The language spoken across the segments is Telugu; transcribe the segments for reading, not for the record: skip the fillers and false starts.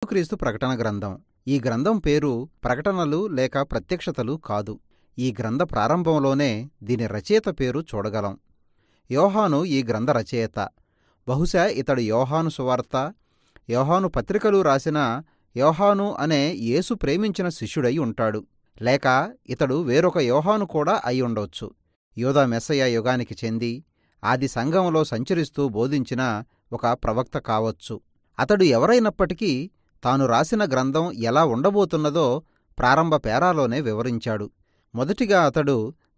యేసుక్రీస్తు ప్రకటన గ్రంథం. ఈ గ్రంథం పేరు ప్రకటనలు లేక ప్రత్యక్షతలు కాదు. ఈ గ్రంథ ప్రారంభంలోనే దీని రచయిత పేరు చూడగలం. యోహాను ఈ గ్రంథ రచయిత. బహుశా ఇతడు యోహాను సువార్త, యోహాను పత్రికలు రాసిన యోహాను అనే యేసు ప్రేమించిన శిష్యుడై ఉంటాడు. లేక ఇతడు వేరొక యోహాను కూడా అయి ఉండొచ్చు. యూదా మెస్సయ యుగానికి చెంది ఆది సంఘంలో సంచరిస్తూ బోధించిన ఒక ప్రవక్త కావచ్చు. అతడు ఎవరైనప్పటికీ తాను రాసిన గ్రంథం ఎలా ఉండబోతున్నదో ప్రారంభ పేరాలోనే వివరించాడు. మొదటిగా అతడు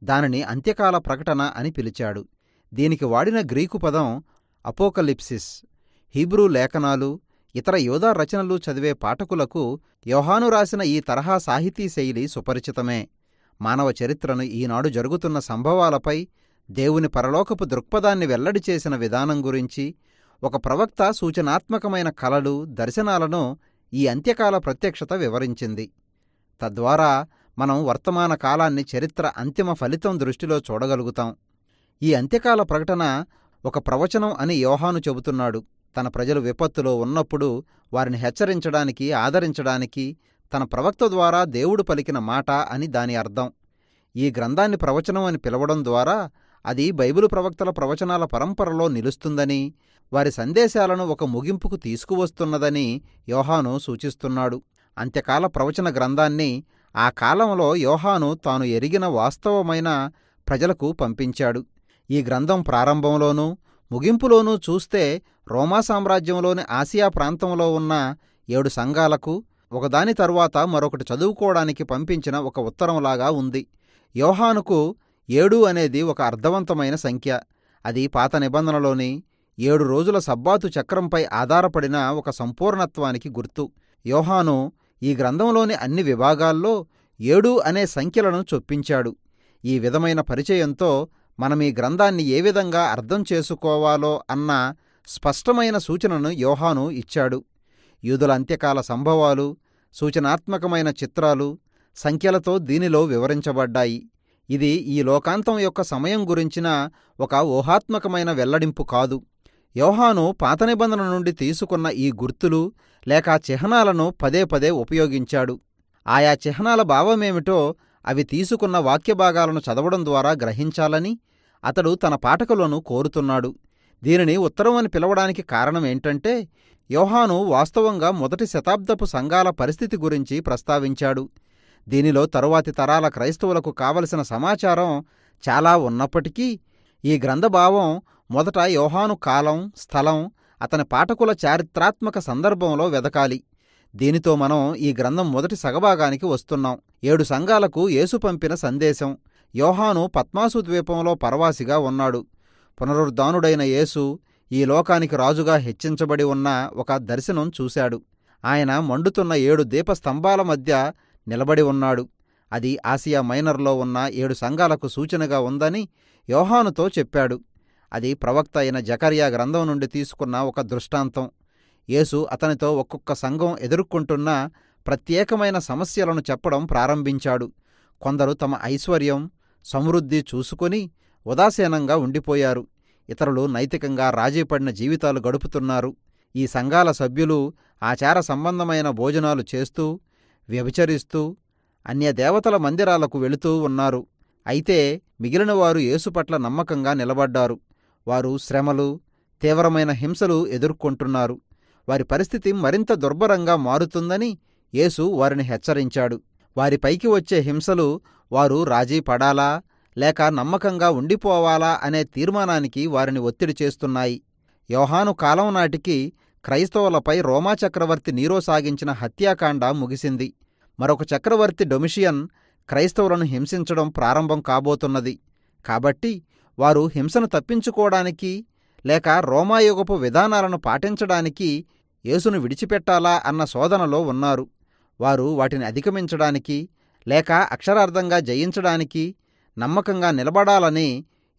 దానిని అంత్యకాల ప్రకటన అని పిలిచాడు. దీనికి వాడిన గ్రీకు పదం అపోకలిప్సిస్. హీబ్రూ లేఖనాలు, ఇతర యూదా రచనలు చదివే పాఠకులకు యోహాను రాసిన ఈ తరహా సాహితీ శైలి సుపరిచితమే. మానవ చరిత్రను, ఈనాడు జరుగుతున్న సంభవాలపై దేవుని పరలోకపు దృక్పథాన్ని వెల్లడి చేసిన విధానం గురించి ఒక ప్రవక్త సూచనాత్మకమైన కలలు, దర్శనాలను ఈ అంత్యకాల ప్రత్యక్షత వివరించింది. తద్వారా మనం వర్తమాన కాలాన్ని చరిత్ర అంతిమ ఫలితం దృష్టిలో చూడగలుగుతాం. ఈ అంత్యకాల ప్రకటన ఒక ప్రవచనం అని యోహాను చెబుతున్నాడు. తన ప్రజలు విపత్తులో ఉన్నప్పుడు వారిని హెచ్చరించడానికి, ఆదరించడానికి తన ప్రవక్త ద్వారా దేవుడు పలికిన మాట అని దాని అర్థం. ఈ గ్రంథాన్ని ప్రవచనం అని పిలవడం ద్వారా అది బైబిలు ప్రవక్తల ప్రవచనాల పరంపరలో నిలుస్తుందని, వారి సందేశాలను ఒక ముగింపుకు తీసుకువస్తున్నదని యోహాను సూచిస్తున్నాడు. అంత్యకాల ప్రవచన గ్రంథాన్ని ఆ కాలంలో యోహాను తాను ఎరిగిన వాస్తవమైన ప్రజలకు పంపించాడు. ఈ గ్రంథం ప్రారంభంలోనూ ముగింపులోనూ చూస్తే రోమా సామ్రాజ్యంలోని ఆసియా ప్రాంతంలో ఉన్న 7 సంఘాలకు ఒకదాని తరువాత మరొకటి చదువుకోవడానికి పంపించిన ఒక ఉత్తరంలాగా ఉంది. యోహానుకు 7 అనేది ఒక అర్థవంతమైన సంఖ్య. అది పాత నిబంధనలోని 7 రోజుల సబ్బాతు చక్రంపై ఆధారపడిన ఒక సంపూర్ణత్వానికి గుర్తు. యోహాను ఈ గ్రంథంలోని అన్ని విభాగాల్లో 7 అనే సంఖ్యలను చొప్పించాడు. ఈ విధమైన పరిచయంతో మనం ఈ గ్రంథాన్ని ఏ విధంగా అర్థం చేసుకోవాలో అన్న స్పష్టమైన సూచనను యోహాను ఇచ్చాడు. యూదుల అంత్యకాల సంభవాలు, సూచనాత్మకమైన చిత్రాలు సంఖ్యలతో దీనిలో వివరించబడ్డాయి. ఇది ఈ లోకాంతం యొక్క సమయం గురించిన ఒక ఊహాత్మకమైన వెల్లడింపు కాదు. యోహాను పాత నిబంధన నుండి తీసుకున్న ఈ గుర్తులు లేక చిహ్నాలను పదే పదే ఉపయోగించాడు. ఆయా చిహ్నాల భావమేమిటో అవి తీసుకున్న వాక్యభాగాలను చదవడం ద్వారా గ్రహించాలని అతడు తన పాఠకులను కోరుతున్నాడు. దీనిని ఉత్తరం అని పిలవడానికి కారణమేంటంటే యోహాను వాస్తవంగా మొదటి శతాబ్దపు సంఘాల పరిస్థితి గురించి ప్రస్తావించాడు. దీనిలో తరువాతి తరాల క్రైస్తవులకు కావలసిన సమాచారం చాలా ఉన్నప్పటికీ ఈ గ్రంథభావం మొదట యోహాను కాలం, స్థలం, అతని పాఠకుల చారిత్రాత్మక సందర్భంలో వెదకాలి. దీనితో మనం ఈ గ్రంథం మొదటి సగభాగానికి వస్తున్నాం. 7 సంఘాలకు యేసు పంపిన సందేశం. యోహాను పత్మాసు ద్వీపంలో పరవాసిగా ఉన్నాడు. పునరుద్ధానుడైన యేసు ఈ లోకానికి రాజుగా హెచ్చించబడి ఉన్న ఒక దర్శనం చూశాడు. ఆయన మండుతున్న 7 దీపస్తంభాల మధ్య నిలబడి ఉన్నాడు. అది ఆసియా మైనర్లో ఉన్న 7 సంఘాలకు సూచనగా ఉందని యోహానుతో చెప్పాడు. అది ప్రవక్త అయిన జకర్యా గ్రంథం నుండి తీసుకున్న ఒక దృష్టాంతం. యేసు అతనితో ఒక్కొక్క సంఘం ఎదుర్కొంటున్న ప్రత్యేకమైన సమస్యలను చెప్పడం ప్రారంభించాడు. కొందరు తమ ఐశ్వర్యం, సమృద్ధి చూసుకొని ఉదాసీనంగా ఉండిపోయారు. ఇతరులు నైతికంగా రాజీపడిన జీవితాలు గడుపుతున్నారు. ఈ సంఘాల సభ్యులు ఆచార సంబంధమైన భోజనాలు చేస్తూ, వ్యభిచరిస్తూ, అన్యదేవతల మందిరాలకు వెళుతూ ఉన్నారు. అయితే మిగిలిన వారు యేసు పట్ల నమ్మకంగా నిలబడ్డారు. వారు శ్రమలు, తీవ్రమైన హింసలు ఎదుర్కొంటున్నారు. వారి పరిస్థితి మరింత దుర్భరంగా మారుతుందని యేసు వారిని హెచ్చరించాడు. వారిపైకి వచ్చే హింసలు వారు రాజీ పడాలా లేక నమ్మకంగా ఉండిపోవాలా అనే తీర్మానానికి వారిని ఒత్తిడి చేస్తున్నాయి. యోహాను కాలం నాటికి క్రైస్తవులపై రోమా చక్రవర్తి నీరో సాగించిన హత్యాకాండ ముగిసింది. మరొక చక్రవర్తి డొమిషియన్ క్రైస్తవులను హింసించడం ప్రారంభం కాబోతున్నది. కాబట్టి వారు హింసను తప్పించుకోవడానికి లేక రోమాయుగపు విధానాలను పాటించడానికి యేసును విడిచిపెట్టాలా అన్న శోధనలో ఉన్నారు. వారు వాటిని అధిగమించడానికి లేక అక్షరార్థంగా జయించడానికి నమ్మకంగా నిలబడాలని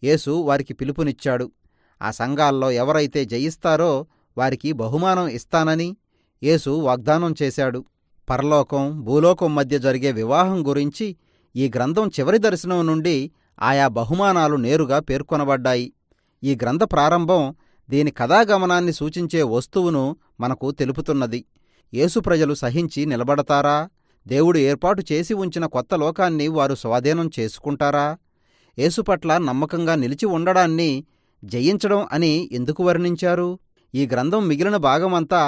యేసు వారికి పిలుపునిచ్చాడు. ఆ సంఘాల్లో ఎవరైతే జయిస్తారో వారికి బహుమానం ఇస్తానని యేసు వాగ్దానం చేశాడు. పరలోకం, భూలోకం మధ్య జరిగే వివాహం గురించి ఈ గ్రంథం చివరి దర్శనం నుండి ఆయా బహుమానాలు నేరుగా పేర్కొనబడ్డాయి. ఈ గ్రంథ ప్రారంభం దీని కథాగమనాన్ని సూచించే వస్తువును మనకు తెలుపుతున్నది. యేసు ప్రజలు సహించి నిలబడతారా? దేవుడు ఏర్పాటు చేసి ఉంచిన కొత్త లోకాన్ని వారు స్వాధీనం చేసుకుంటారా? యేసు పట్ల నమ్మకంగా నిలిచి ఉండడాన్ని జయించడం అని ఎందుకు వర్ణించారు? ఈ గ్రంథం మిగిలిన భాగమంతా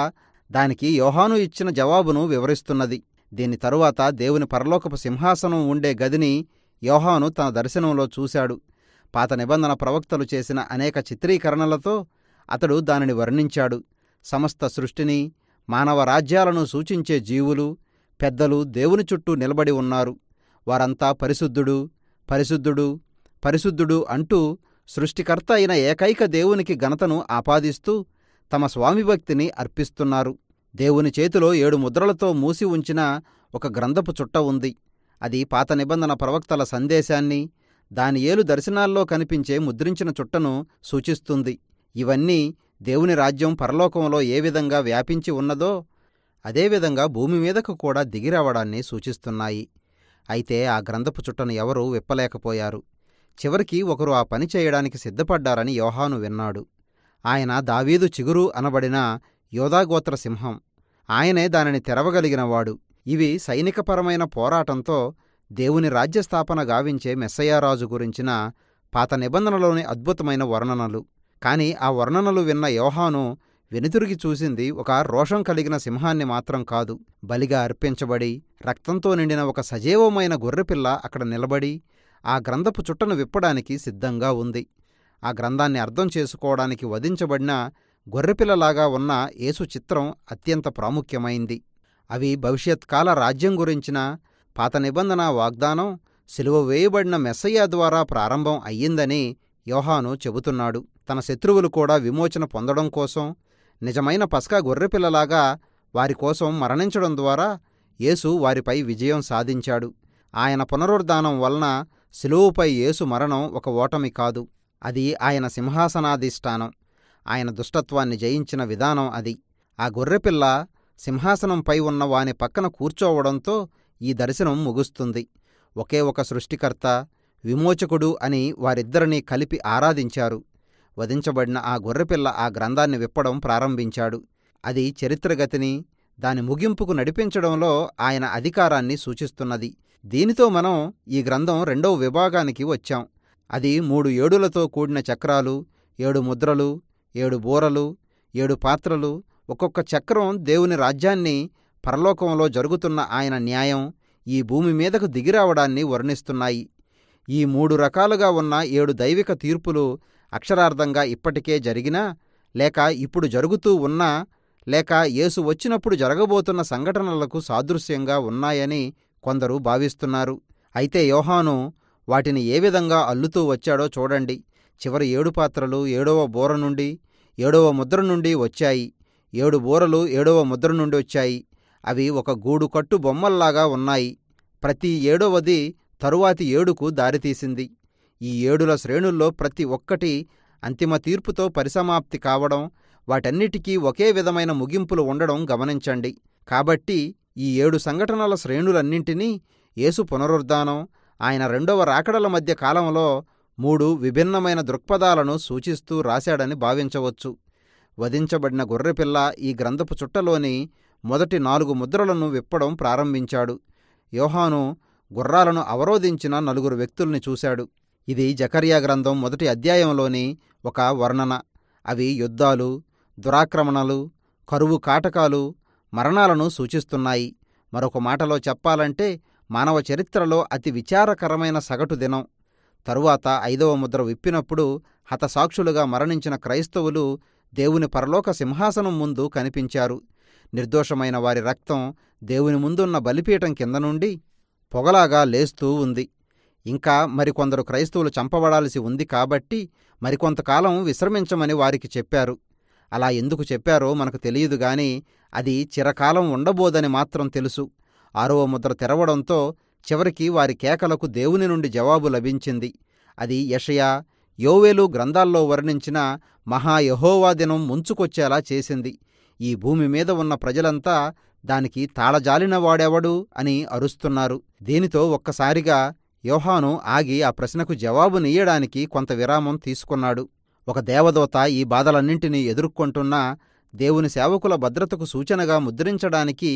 దానికి యోహాను ఇచ్చిన జవాబును వివరిస్తున్నది. దీని తరువాత దేవుని పరలోకపు సింహాసనం ఉండే గదిని యోహాను తన దర్శనంలో చూశాడు. పాత నిబంధన ప్రవక్తలు చేసిన అనేక చిత్రీకరణలతో అతడు దానిని వర్ణించాడు. సమస్త సృష్టిని, మానవ రాజ్యాలను సూచించే జీవులు, పెద్దలు దేవుని చుట్టూ నిలబడి ఉన్నారు. వారంతా పరిశుద్ధుడు, పరిశుద్ధుడు, పరిశుద్ధుడు అంటూ సృష్టికర్త అయిన ఏకైక దేవునికి ఘనతను ఆపాదిస్తూ తమ స్వామిభక్తిని అర్పిస్తున్నారు. దేవుని చేతిలో 7 ముద్రలతో మూసి ఉంచిన ఒక గ్రంథపు చుట్ట ఉంది. అది పాత నిబంధన ప్రవక్తల సందేశాన్ని, దానియేలు దర్శనాల్లో కనిపించే ముద్రించిన చుట్టను సూచిస్తుంది. ఇవన్నీ దేవుని రాజ్యం పరలోకంలో ఏ విధంగా వ్యాపించి ఉన్నదో అదేవిధంగా భూమి మీదకు కూడా దిగిరావడాన్ని సూచిస్తున్నాయి. అయితే ఆ గ్రంథపు చుట్టను ఎవరూ విప్పలేకపోయారు. చివరికి ఒకరు ఆ పని చేయడానికి సిద్ధపడ్డారని యోహాను విన్నాడు. ఆయన దావీదు చిగురు అనబడిన యోదాగోత్ర సింహం. ఆయనే దానిని తెరవగలిగినవాడు. ఇవి సైనికపరమైన పోరాటంతో దేవుని రాజ్యస్థాపన గావించే మెస్సయ్యారాజు గురించిన పాత నిబంధనలోని అద్భుతమైన వర్ణనలు. కాని ఆ వర్ణనలు విన్న యోహాను వెనుతిరిగి చూసింది ఒక రోషం కలిగిన సింహాన్ని మాత్రం కాదు. బలిగా అర్పించబడి రక్తంతో నిండిన ఒక సజీవమైన గొర్రెపిల్ల అక్కడ నిలబడి ఆ గ్రంథపు చుట్టను విప్పడానికి సిద్ధంగా ఉంది. ఆ గ్రంథాన్ని అర్థం చేసుకోవడానికి వధించబడిన గొర్రెపిల్లలాగా ఉన్న యేసు చిత్రం అత్యంత ప్రాముఖ్యమైంది. అవి భవిష్యత్కాల రాజ్యం గురించిన పాత నిబంధన వాగ్దానం సిలువ వేయబడిన మెస్సయ్య ద్వారా ప్రారంభం అయ్యిందని యోహాను చెబుతున్నాడు. తన శత్రువులు కూడా విమోచన పొందడం కోసం నిజమైన పస్కా గొర్రెపిల్లలాగా వారికోసం మరణించడం ద్వారా యేసు వారిపై విజయం సాధించాడు. ఆయన పునరుద్ధానం వలన సిలువపై యేసు మరణం ఒక ఓటమి కాదు, అది ఆయన సింహాసనాధిష్టానం. ఆయన దుష్టత్వాన్ని జయించిన విధానం అది. ఆ గొర్రెపిల్ల సింహాసనంపై ఉన్న వాని పక్కన కూర్చోవడంతో ఈ దర్శనం ముగుస్తుంది. ఒకే ఒక సృష్టికర్త, విమోచకుడు అని వారిద్దరినీ కలిపి ఆరాధించారు. వధించబడిన ఆ గొర్రెపిల్ల ఆ గ్రంథాన్ని విప్పడం ప్రారంభించాడు. అది చరిత్రగతిని, దాని ముగింపుకు నడిపించడంలో ఆయన అధికారాన్ని సూచిస్తున్నది. దీనితో మనం ఈ గ్రంథం 2వ విభాగానికి వచ్చాం. అది 3 ఏడులతో కూడిన చక్రాలు, 7 ముద్రలు, 7 బూరలు, 7 పాత్రలు, ఒక్కొక్క చక్రం దేవుని రాజ్యాన్ని, పరలోకంలో జరుగుతున్న ఆయన న్యాయం, ఈ భూమి మీదకు దిగిరావడాన్ని వర్ణిస్తున్నాయి. ఈ 3 రకాలుగా ఉన్న 7 దైవిక తీర్పులు అక్షరార్థంగా ఇప్పటికే జరిగినా, లేక ఇప్పుడు జరుగుతూ ఉన్నా, లేక యేసు వచ్చినప్పుడు జరగబోతున్న సంఘటనలకు సాదృశ్యంగా ఉన్నాయని కొందరు భావిస్తున్నారు. అయితే యోహాను వాటిని ఏ విధంగా అల్లుతూ వచ్చాడో చూడండి. చివరి 7 పాత్రలు 7వ బూర నుండి 7వ ముద్ర నుండి వచ్చాయి. 7 బూరలు 7వ ముద్ర నుండి వచ్చాయి. అవి ఒక గూడు కట్టు బొమ్మల్లాగా ఉన్నాయి. ప్రతి 7వది తరువాతి 7కు దారితీసింది. ఈ 7ల శ్రేణుల్లో ప్రతి ఒక్కటి అంతిమ తీర్పుతో పరిసమాప్తి కావడం, వాటన్నిటికీ ఒకే విధమైన ముగింపులు ఉండడం గమనించండి. కాబట్టి ఈ 7 సంఘటనల శ్రేణులన్నింటినీ యేసు పునరుద్ధానం, ఆయన 2వ రాకడల మధ్య కాలంలో 3 విభిన్నమైన దృక్పథాలను సూచిస్తూ రాశాడని భావించవచ్చు. వధించబడిన గొర్రెపిల్ల ఈ గ్రంథపు చుట్టలోని మొదటి 4 ముద్రలను విప్పడం ప్రారంభించాడు. యోహాను గుర్రాలను అవరోధించిన 4 వ్యక్తుల్ని చూశాడు. ఇది జకర్యా గ్రంథం 1వ అధ్యాయంలోని ఒక వర్ణన. అవి యుద్ధాలు, దురాక్రమణలు, కరువు కాటకాలు, మరణాలను సూచిస్తున్నాయి. మరొక మాటలో చెప్పాలంటే మానవ చరిత్రలో అతి విచారకరమైన సగటు దినం. తరువాత 5వ ముద్ర విప్పినప్పుడు హతసాక్షులుగా మరణించిన క్రైస్తవులు దేవుని పరలోక సింహాసనం ముందు కనిపించారు. నిర్దోషమైన వారి రక్తం దేవుని ముందున్న బలిపీఠం కింద నుండి పొగలాగా లేస్తూ ఉంది. ఇంకా మరికొందరు క్రైస్తవులు చంపబడాల్సి ఉంది కాబట్టి మరికొంతకాలం విశ్రమించమని వారికి చెప్పారు. అలా ఎందుకు చెప్పారో మనకు తెలియదు గాని అది చిరకాలం ఉండబోదని మాత్రం తెలుసు. 6వ ముద్ర తెరవడంతో చివరికి వారి కేకలకు దేవుని నుండి జవాబు లభించింది. అది యెషయా, యోవేలు గ్రంథాల్లో వర్ణించిన మహాయెహోవా దినం ముంచుకొచ్చేలా చేసింది. ఈ భూమి మీద ఉన్న ప్రజలంతా దానికి తాళజాలినవాడెవడు అని అరుస్తున్నారు. దీనితో ఒక్కసారిగా యోహాను ఆగి ఆ ప్రశ్నకు జవాబునియ్యడానికి కొంత విరామం తీసుకున్నాడు. ఒక దేవదూత ఈ బాధలన్నింటినీ ఎదుర్కొంటున్నా దేవుని సేవకుల భద్రతకు సూచనగా ముద్రించడానికి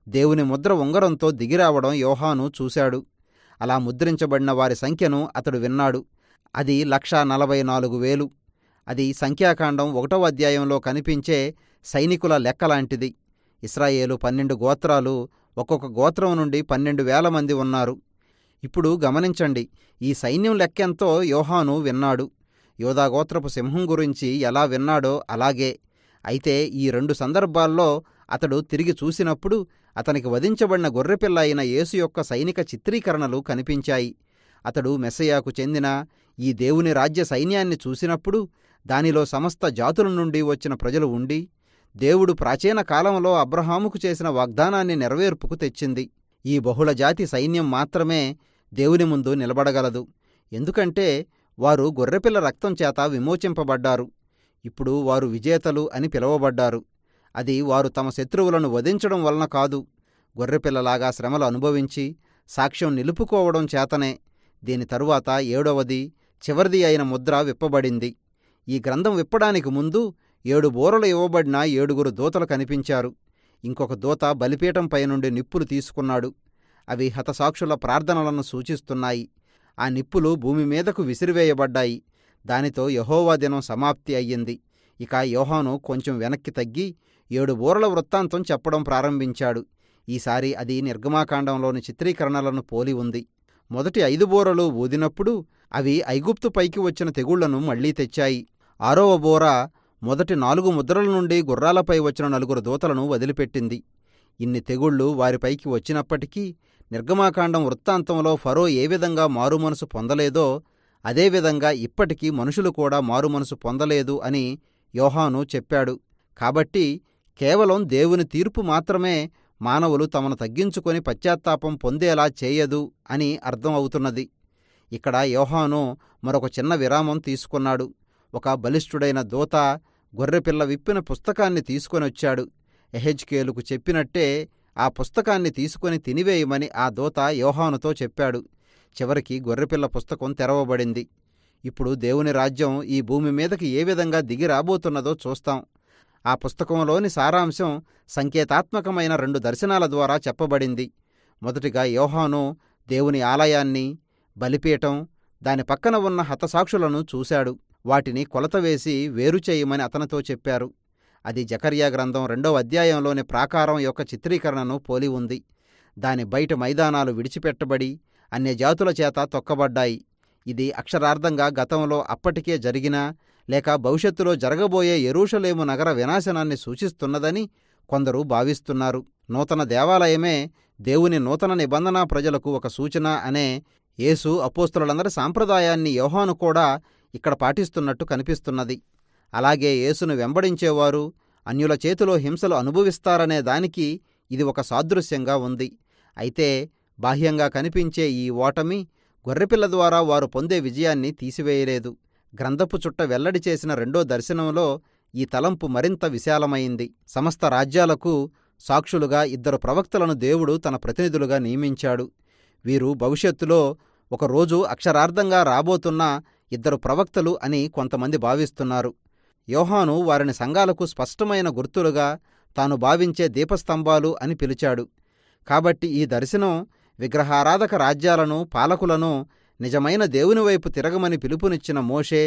దేవుని ముద్ర ఉంగరంతో దిగిరావడం యోహాను చూశాడు. అలా ముద్రించబడిన వారి సంఖ్యను అతడు విన్నాడు. అది 1,44,000. అది సంఖ్యాకాండం 1వ అధ్యాయంలో కనిపించే సైనికుల లెక్కలాంటిది. ఇశ్రాయేలు 12 గోత్రాలు, ఒక్కొక్క గోత్రం నుండి 12,000 మంది ఉన్నారు. ఇప్పుడు గమనించండి, ఈ సైన్యం లెక్కెంతో యోహాను విన్నాడు. యూదాగోత్రపు సింహం గురించి ఎలా విన్నాడో అలాగే. అయితే ఈ 2 సందర్భాల్లో అతడు తిరిగి చూసినప్పుడు అతనికి వధించబడిన గొర్రెపిల్ల అయిన యేసు యొక్క సైనిక చిత్రీకరణలు కనిపించాయి. అతడు మెస్సయాకు చెందిన ఈ దేవుని రాజ్య సైన్యాన్ని చూసినప్పుడు దానిలో సమస్త జాతుల నుండి వచ్చిన ప్రజలు ఉండి, దేవుడు ప్రాచీన కాలంలో అబ్రహాముకు చేసిన వాగ్దానాన్ని నెరవేర్పుకు తెచ్చింది. ఈ బహుళజాతి సైన్యం మాత్రమే దేవుని ముందు నిలబడగలదు. ఎందుకంటే వారు గొర్రెపిల్ల రక్తం చేత విమోచింపబడ్డారు. ఇప్పుడు వారు విజేతలు అని పిలువబడ్డారు. అది వారు తమ శత్రువులను వధించడం వలన కాదు, గొర్రెపిల్లలాగా శ్రమలు అనుభవించి సాక్ష్యం నిలుపుకోవడం చేతనే. దీని తరువాత 7వది, చివరిది అయిన ముద్ర విప్పబడింది. ఈ గ్రంథం విప్పడానికి ముందు 7 బూరలు ఇవ్వబడిన 7 దూతలు కనిపించారు. ఇంకొక దూత బలిపీఠంపై నుండి నిప్పులు తీసుకున్నాడు. అవి హతసాక్షుల ప్రార్థనలను సూచిస్తున్నాయి. ఆ నిప్పులు భూమి మీదకు విసిరివేయబడ్డాయి. దానితో యెహోవా దినం సమాప్తి అయ్యింది. ఇక యోహాను కొంచెం వెనక్కి తగ్గి 7 బూరల వృత్తాంతం చెప్పడం ప్రారంభించాడు. ఈసారి అది నిర్గమాకాండంలోని చిత్రీకరణలను పోలి ఉంది. మొదటి 5 బూరలు ఊదినప్పుడు అవి ఐగుప్తు పైకి వచ్చిన తెగుళ్లను మళ్లీ తెచ్చాయి. 6వ బూర మొదటి 4 ముద్రల నుండి గుర్రాలపై వచ్చిన 4 దూతలను వదిలిపెట్టింది. ఇన్ని తెగుళ్లు వారిపైకి వచ్చినప్పటికీ నిర్గమాకాండం వృత్తాంతంలో ఫరో ఏ విధంగా మారుమనసు పొందలేదో అదేవిధంగా ఇప్పటికీ మనుషులు కూడా మారుమనసు పొందలేదు అని యోహాను చెప్పాడు. కాబట్టి కేవలం దేవుని తీర్పు మాత్రమే మానవులు తమను తగ్గించుకొని పశ్చాత్తాపం పొందేలా చేయదు అని అర్థం అవుతున్నది. ఇక్కడ యోహాను మరొక చిన్న విరామం తీసుకున్నాడు. ఒక బలిష్ఠుడైన దూత గొర్రెపిల్ల విప్పిన పుస్తకాన్ని తీసుకొనొచ్చాడు. యెహెజ్కేలుకు చెప్పినట్టే ఆ పుస్తకాన్ని తీసుకొని తినివేయమని ఆ దూత యోహానుతో చెప్పాడు. చివరికి గొర్రెపిల్ల పుస్తకం తెరవబడింది. ఇప్పుడు దేవుని రాజ్యం ఈ భూమి మీదకి ఏ విధంగా దిగి రాబోతున్నదో చూస్తాం. ఆ పుస్తకంలోని సారాంశం సంకేతాత్మకమైన 2 దర్శనాల ద్వారా చెప్పబడింది. మొదటిగా యోహాను దేవుని ఆలయాన్ని, బలిపీఠం, దాని పక్కన ఉన్న హతసాక్షులను చూశాడు. వాటిని కొలతవేసి వేరు చేయమని అతనితో చెప్పారు. అది జకర్యా గ్రంథం 2వ అధ్యాయంలోని ప్రాకారం యొక్క చిత్రీకరణను పోలి ఉంది. దాని బయట మైదానాలు విడిచిపెట్టబడి అన్యజాతుల చేత తొక్కబడ్డాయి. ఇది అక్షరార్థంగా గతంలో అప్పటికే జరిగినా లేక భవిష్యత్తులో జరగబోయే యెరూషలేము నగర వినాశనాన్ని సూచిస్తున్నదని కొందరు భావిస్తున్నారు. నూతన దేవాలయమే దేవుని నూతన నిబంధనా ప్రజలకు ఒక సూచన అనే యేసు అపోస్తలులందరి సాంప్రదాయాన్ని యోహాను కూడా ఇక్కడ పాటిస్తున్నట్టు కనిపిస్తున్నది. అలాగే యేసును వెంబడించేవారు అన్యుల చేతిలో హింసలు అనుభవిస్తారనే దానికి ఇది ఒక సాదృశ్యంగా ఉంది. అయితే బాహ్యంగా కనిపించే ఈ ఓటమి గొర్రెపిల్ల ద్వారా వారు పొందే విజయాన్ని తీసివేయలేదు. గ్రంథపు చుట్ట వెల్లడి చేసిన 2వ దర్శనంలో ఈ తలంపు మరింత విశాలమైంది. సమస్త రాజ్యాలకు సాక్షులుగా 2 ప్రవక్తలను దేవుడు తన ప్రతినిధులుగా నియమించాడు. వీరు భవిష్యత్తులో ఒకరోజు అక్షరార్థంగా రాబోతున్న 2 ప్రవక్తలు అని కొంతమంది భావిస్తున్నారు. యోహాను వారిని సంఘాలకు స్పష్టమైన గుర్తులుగా తాను భావించే దీపస్తంభాలు అని పిలిచాడు. కాబట్టి ఈ దర్శనం విగ్రహారాధక రాజ్యాలను, పాలకులను నిజమైన దేవుని వైపు తిరగమని పిలుపునిచ్చిన మోషే,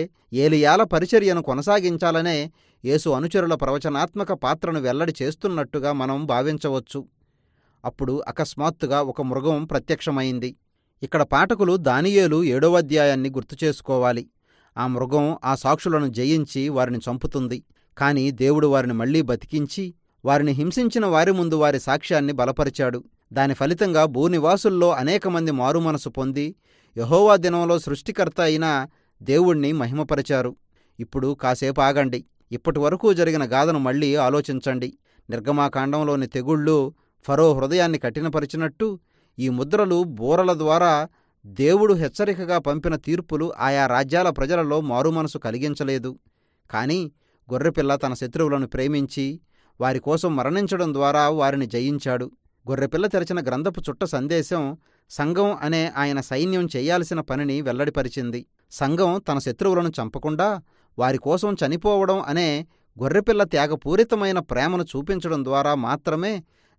ఏలియాల పరిచర్యను కొనసాగించాలనే యేసు అనుచరుల ప్రవచనాత్మక పాత్రను వెల్లడి చేస్తున్నట్టుగా మనం భావించవచ్చు. అప్పుడు అకస్మాత్తుగా ఒక మృగం ప్రత్యక్షమైంది. ఇక్కడ పాఠకులు దానియేలు 7వ అధ్యాయాన్ని గుర్తుచేసుకోవాలి. ఆ మృగం ఆ సాక్షులను జయించి వారిని చంపుతుంది. కాని దేవుడు వారిని మళ్లీ బతికించి వారిని హింసించిన వారి ముందు వారి సాక్ష్యాన్ని బలపరిచాడు. దాని ఫలితంగా భూనివాసుల్లో అనేకమంది మారుమనసు పొంది యెహోవా దినంలో సృష్టికర్త అయిన దేవుణ్ణి మహిమపరిచారు. ఇప్పుడు కాసేపు ఆగండి. ఇప్పటివరకు జరిగిన గాథను మళ్లీ ఆలోచించండి. నిర్గమాకాండంలోని తెగుళ్ళు ఫరో హృదయాన్ని కఠినపరిచినట్టు ఈ ముద్రలు, బూరల ద్వారా దేవుడు హెచ్చరికగా పంపిన తీర్పులు ఆయా రాజ్యాల ప్రజలలో మారుమనసు కలిగించలేదు. కాని గొర్రెపిల్ల తన శత్రువులను ప్రేమించి వారి కోసం మరణించడం ద్వారా వారిని జయించాడు. గొర్రెపిల్ల తెరచిన గ్రంథపు చుట్ట సందేశం సంఘం అనే ఆయన సైన్యం చేయాల్సిన పనిని వెల్లడిపరిచింది. సంఘం తన శత్రువులను చంపకుండా వారి కోసం చనిపోవడం అనే గొర్రెపిల్ల త్యాగపూరితమైన ప్రేమను చూపించడం ద్వారా మాత్రమే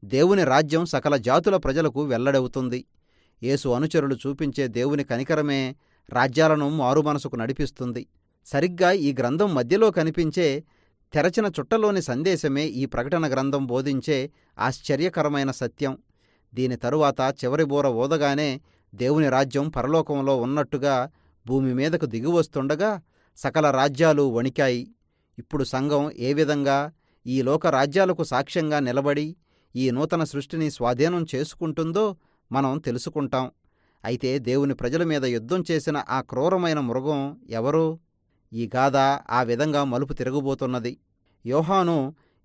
దేవుని రాజ్యం సకల జాతుల ప్రజలకు వెల్లడవుతుంది. యేసు అనుచరులు చూపించే దేవుని కనికరమే రాజ్యాలను మారుమనసుకు నడిపిస్తుంది. సరిగ్గా ఈ గ్రంథం మధ్యలో కనిపించే తెరచిన చుట్టలోని సందేశమే ఈ ప్రకటన గ్రంథం బోధించే ఆశ్చర్యకరమైన సత్యం. దీని తరువాత చివరి బూర ఊదగానే దేవుని రాజ్యం పరలోకంలో ఉన్నట్టుగా భూమి మీదకు దిగివస్తుండగా సకల రాజ్యాలు వణికాయి. ఇప్పుడు సంఘం ఏ విధంగా ఈ లోక రాజ్యాలకు సాక్ష్యంగా నిలబడి ఈ నూతన సృష్టిని స్వాధీనం చేసుకుంటుందో మనం తెలుసుకుంటాం. అయితే దేవుని ప్రజల మీద యుద్ధం చేసిన ఆ క్రూరమైన మృగం ఎవరు? ఈ గాథ ఆ విధంగా మలుపు తిరగబోతున్నది. యోహాను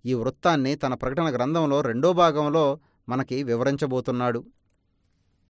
ఈ వృత్తాన్ని తన ప్రకటన గ్రంథంలో 2వ భాగంలో మనకి వివరించబోతున్నాడు.